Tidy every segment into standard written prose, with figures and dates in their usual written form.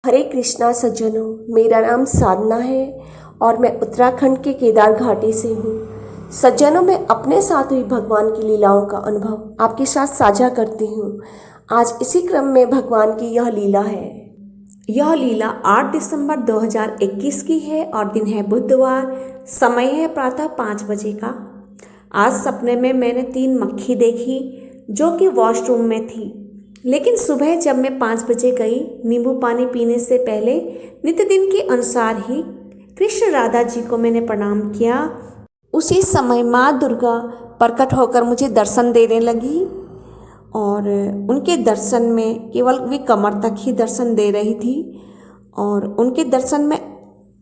हरे कृष्णा सज्जनों, मेरा नाम साधना है और मैं उत्तराखंड के केदार घाटी से हूँ। सज्जनों, मैं अपने साथ हुई भगवान की लीलाओं का अनुभव आपके साथ साझा करती हूँ। आज इसी क्रम में भगवान की यह लीला है। यह लीला 8 दिसंबर 2021 की है और दिन है बुधवार। समय है प्रातः 5 बजे का। आज सपने में मैंने 3 मक्खी देखी जो कि वॉशरूम में थी। लेकिन सुबह जब मैं 5 बजे गई नींबू पानी पीने से पहले नित्य दिन के अनुसार ही कृष्ण राधा जी को मैंने प्रणाम किया। उसी समय माँ दुर्गा प्रकट होकर मुझे दर्शन देने लगी और उनके दर्शन में केवल वे कमर तक ही दर्शन दे रही थी और उनके दर्शन में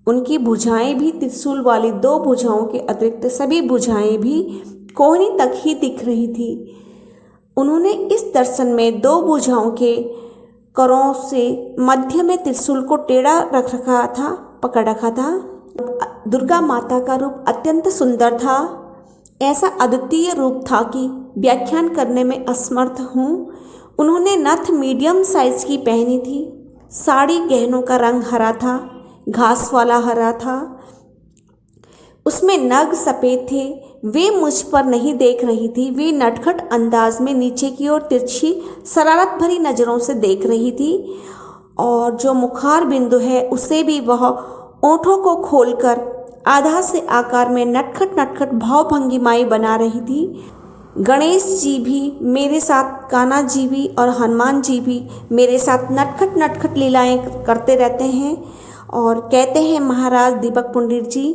उनकी भुजाएं भी त्रिशूल वाली 2 भुजाओं के अतिरिक्त सभी भुजाएं भी कोहनी तक ही दिख रही थी। उन्होंने इस दर्शन में 2 भुजाओं के करों से मध्य में त्रिशूल को टेढ़ा पकड़ रखा था। दुर्गा माता का रूप अत्यंत सुंदर था। ऐसा अद्वितीय रूप था कि व्याख्यान करने में असमर्थ हूँ। उन्होंने नथ मीडियम साइज की पहनी थी। साड़ी गहनों का रंग हरा था, घास वाला हरा था। उसमें नग सफ़ेद थे। वे मुझ पर नहीं देख रही थी, वे नटखट अंदाज में नीचे की ओर तिरछी शरारत भरी नज़रों से देख रही थी और जो मुखार बिंदु है उसे भी वह ओंठों को खोलकर आधा से आकार में नटखट भावभंगिमाएं बना रही थी। गणेश जी भी मेरे साथ, कान्हा जी भी और हनुमान जी भी मेरे साथ नटखट लीलाएं करते रहते हैं। और कहते हैं महाराज दीपक पुंडित जी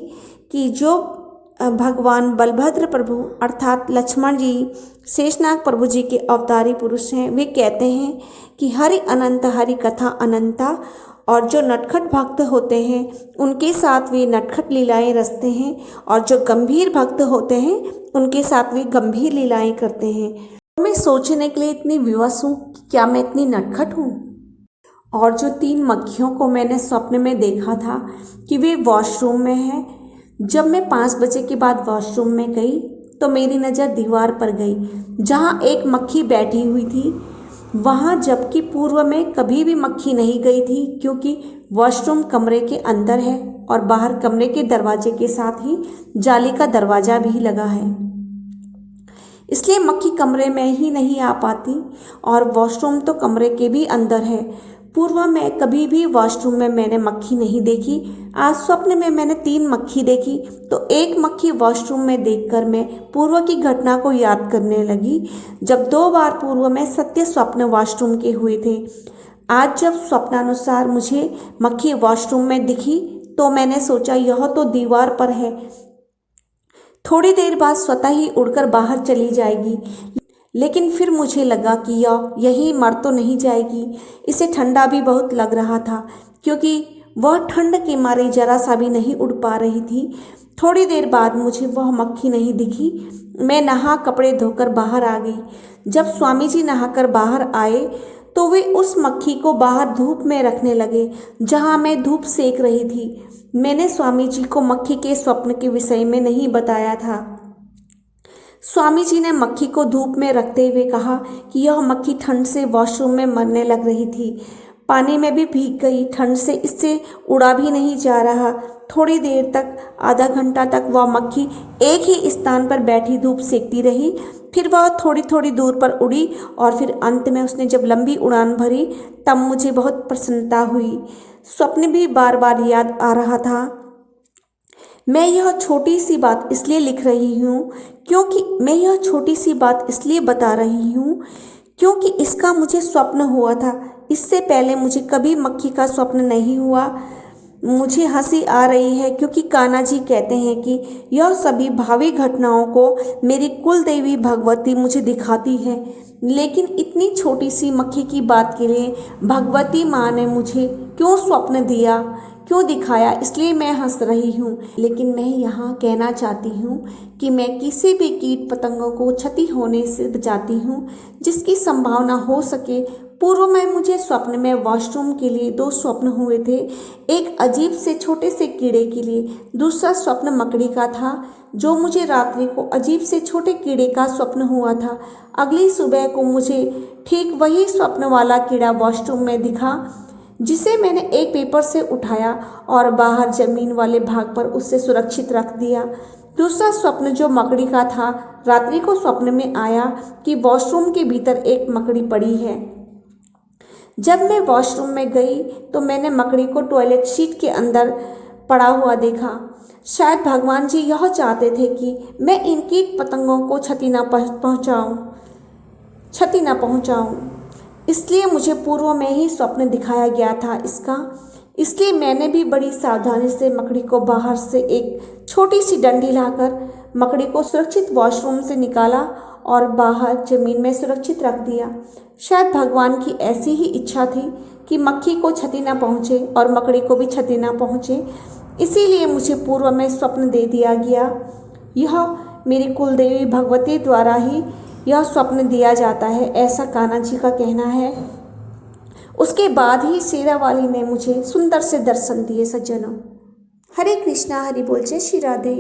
कि जो भगवान बलभद्र प्रभु अर्थात लक्ष्मण जी शेषनाग प्रभु जी के अवतारी पुरुष हैं, वे कहते हैं कि हरि अनंत हरि कथा अनंता, और जो नटखट भक्त होते हैं उनके साथ वे नटखट लीलाएं रचते हैं और जो गंभीर भक्त होते हैं उनके साथ वे गंभीर लीलाएं करते हैं। मैं सोचने के लिए इतनी विवश हूँ कि क्या मैं इतनी नटखट हूँ। और जो 3 मक्खियों को मैंने स्वप्न में देखा था कि वे वॉशरूम में हैं। जब मैं 5 बजे के बाद वॉशरूम में गई तो मेरी नज़र दीवार पर गई जहाँ एक मक्खी बैठी हुई थी। वहाँ जबकि पूर्व में कभी भी मक्खी नहीं गई थी, क्योंकि वॉशरूम कमरे के अंदर है और बाहर कमरे के दरवाजे के साथ ही जाली का दरवाज़ा भी लगा है, इसलिए मक्खी कमरे में ही नहीं आ पाती और वॉशरूम तो कमरे के भी अंदर है। पूर्व में कभी भी वॉशरूम में मैंने मक्खी नहीं देखी। आज स्वप्न में मैंने 3 मक्खी देखी तो एक मक्खी वॉशरूम में देखकर मैं पूर्व की घटना को याद करने लगी, जब 2 बार पूर्व में सत्य स्वप्न वॉशरूम के हुए थे। आज जब स्वप्नानुसार मुझे मक्खी वॉशरूम में दिखी तो मैंने सोचा यह तो दीवार पर है, थोड़ी देर बाद स्वतः ही उड़कर बाहर चली जाएगी। लेकिन फिर मुझे लगा कि यह यहीं मर तो नहीं जाएगी। इसे ठंडा भी बहुत लग रहा था, क्योंकि वह ठंड के मारे जरा सा भी नहीं उड़ पा रही थी। थोड़ी देर बाद मुझे वह मक्खी नहीं दिखी। मैं नहा कपड़े धोकर बाहर आ गई। जब स्वामी जी नहाकर बाहर आए तो वे उस मक्खी को बाहर धूप में रखने लगे जहाँ मैं धूप सेक रही थी। मैंने स्वामी जी को मक्खी के स्वप्न के विषय में नहीं बताया था। स्वामी जी ने मक्खी को धूप में रखते हुए कहा कि यह मक्खी ठंड से वॉशरूम में मरने लग रही थी, पानी में भी भीग गई, ठंड से इससे उड़ा भी नहीं जा रहा। थोड़ी देर तक, आधा घंटा तक वह मक्खी एक ही स्थान पर बैठी धूप सेकती रही। फिर वह थोड़ी दूर पर उड़ी और फिर अंत में उसने जब लंबी उड़ान भरी तब मुझे बहुत प्रसन्नता हुई। स्वप्न भी बार बार याद आ रहा था। मैं यह छोटी सी बात इसलिए लिख रही हूँ इसलिए बता रही हूँ क्योंकि इसका मुझे स्वप्न हुआ था। इससे पहले मुझे कभी मक्खी का स्वप्न नहीं हुआ। मुझे हंसी आ रही है क्योंकि कान्हा जी कहते हैं कि यह सभी भावी घटनाओं को मेरी कुल देवी भगवती मुझे दिखाती है। लेकिन इतनी छोटी सी मक्खी की बात के लिए भगवती माँ ने मुझे क्यों स्वप्न दिया, क्यों दिखाया, इसलिए मैं हंस रही हूँ। लेकिन मैं यहाँ कहना चाहती हूँ कि मैं किसी भी कीट पतंगों को क्षति होने से बचाती हूँ जिसकी संभावना हो सके। पूर्व में मुझे स्वप्न में वॉशरूम के लिए 2 स्वप्न हुए थे। एक अजीब से छोटे से कीड़े के लिए, दूसरा स्वप्न मकड़ी का था जो मुझे रात्रि को अजीब से छोटे कीड़े का स्वप्न हुआ था। अगली सुबह को मुझे ठीक वही स्वप्न वाला कीड़ा वॉशरूम में दिखा जिसे मैंने एक पेपर से उठाया और बाहर जमीन वाले भाग पर उससे सुरक्षित रख दिया। दूसरा स्वप्न जो मकड़ी का था, रात्रि को स्वप्न में आया कि वॉशरूम के भीतर एक मकड़ी पड़ी है। जब मैं वॉशरूम में गई तो मैंने मकड़ी को टॉयलेट सीट के अंदर पड़ा हुआ देखा। शायद भगवान जी यह चाहते थे कि मैं इन कीट पतंगों को क्षति न पहुंचाऊं। इसलिए मुझे पूर्व में ही स्वप्न दिखाया गया था इसका। इसलिए मैंने भी बड़ी सावधानी से मकड़ी को बाहर से एक छोटी सी डंडी लाकर मकड़ी को सुरक्षित वॉशरूम से निकाला और बाहर जमीन में सुरक्षित रख दिया। शायद भगवान की ऐसी ही इच्छा थी कि मक्खी को क्षति न पहुँचे और मकड़ी को भी क्षति न पहुँचे, इसीलिए मुझे पूर्व में स्वप्न दे दिया गया। यह मेरी कुलदेवी भगवती द्वारा ही यह स्वप्न दिया जाता है, ऐसा कान्हा जी का कहना है। उसके बाद ही शेरावाली ने मुझे सुंदर से दर्शन दिए सज्जनों। हरे कृष्णा, हरि बोल, जय श्री राधे।